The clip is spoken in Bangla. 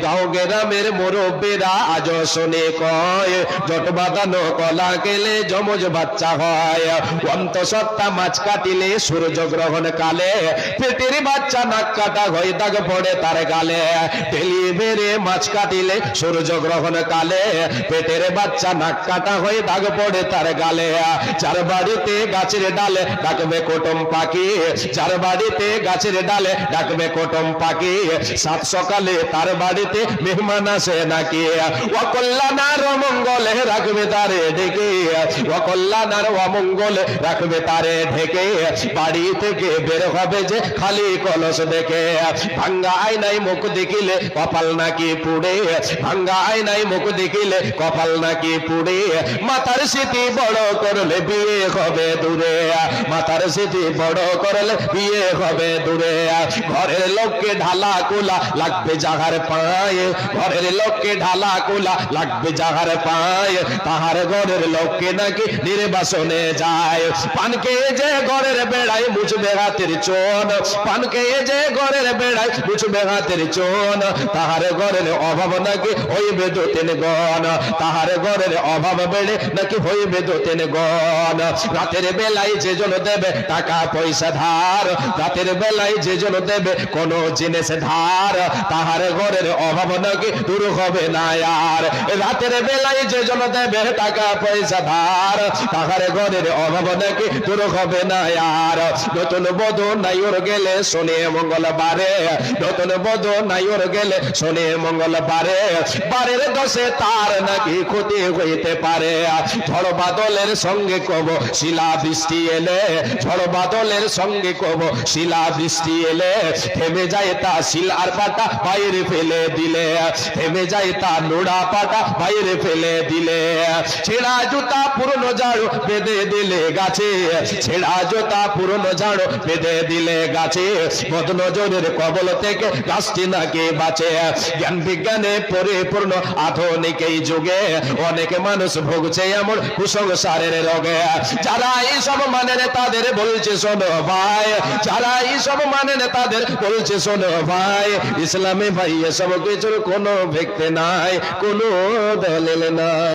গাঁও গ্রামের মুরব্বীরা আজ শুনে কয় জট বাঁধানো কলা গেলে যমজ বাচ্চা হয়, অন্তঃসত্ত্বা মাছ কাটিলে সূর্য গ্রহণ কালে পেটের বাচ্চা নাক কাটা হয় দাগ পড়ে তার গালে। ডেলিভারি মাছ কাটিলে সূর্য গ্রহণ কালে পেটের বাচ্চা নাক কাটা হয় দাগ পড়ে তার গালে। যার বাড়িতে গাছের ডালে ডাকবে কুটুম পাখি, যার বাড়িতে গাছের ডালে ডাকবে কুটুম পাখি, সাত সকালে তার বাড়িতে মেহমান আসে নাকি। অকল্যাণার অমঙ্গলে রাখবে তারে ঢেকে, অকল্যাণার অমঙ্গলে রাখবে তারে ঢেকে। বাড়ি থেকে বের হবে যে খালি কলস দেখে, ভাঙ্গা আয়নায় মুখ দেখিলে কপাল নাকি পুড়ে, ভাঙ্গা আয়নায় মুখ দেখিলে কপাল নাকি পুড়ে। মাথার স্মৃতি বড় করলে বিয়ে হবে দূরে, মাথার স্মৃতি বড় করলে বিয়ে হবে দূরে। ঘরের লোককে ঢালা কুলা লাগবে যাহার পায়ে, ঘরের লোককে ঢালা কুলা লাগবে যাহার পায়ে, তাহার ঘরের লোককে নাকি নির্বাসনে যায়। পানকে যে ঘরের বেড়ায় মুছবে হাতের চোন, পানকে যে ঘরের বেড়ায় মুছবে হাতের চোন, তাহার ঘরের অভাব নাকি হইবে দু তিন গণ, তাহার ঘরের অভাব বেড়ে নাকি হইবে দু তিন গণ। রাতের বেলায় যে জন দেবে টাকা পয়সা ধার, রাতের বেলায় যে জন দেবে কোন জিনিস ধার, তাহার ঘরের অভাব নাকি দূর হবে না আর। রাতের বেলায় যে জন দেবে টাকা পয়সা ধার, তাহার ঘরের অভাব নাকি দূর হবে না আর। নতুন বধূ নাইর গেলে শনি মঙ্গলবারে, নতুন বধূ নাইর গেলে শনি মঙ্গলবারে, বারের দশে তার নাকি ক্ষতি হইতে পারে। ঝড় বাদলের সঙ্গে কব শিলা বৃষ্টি এলে, ঝড় বাদলের সঙ্গে কব শিলা বৃষ্টি এলে, থেমে যায় তা শিলার পাটা বাইরে ফেলে দিলে, থেমে যায় তা নোড়া পাটা বাইরে ফেলে দিলে। ছেঁড়া জুতা পুরনো ঝাড়ু বেঁধে দিলে গাছে, ছেঁড়া জুতা পুরনো ঝাড়ু বেঁধে দিলে গাছে, বদ নজরের কবল থেকে গাছটি নাকি বাঁচে। জ্ঞান বিজ্ঞানে পরিপূর্ণ আধুনিক এই যুগে অনেক মানুষ ভুগছে এমন কুসংস্কারের রোগে। যারা এইসব মানেন তাদের বলছে শোনো ভাই, যারা এইসব মানেন তাদের বলছে শোনো ভাই, ইসলামে ভাই এসব কিছুর কোনো ভিত্তি নাই, কোনো দলিল নাই।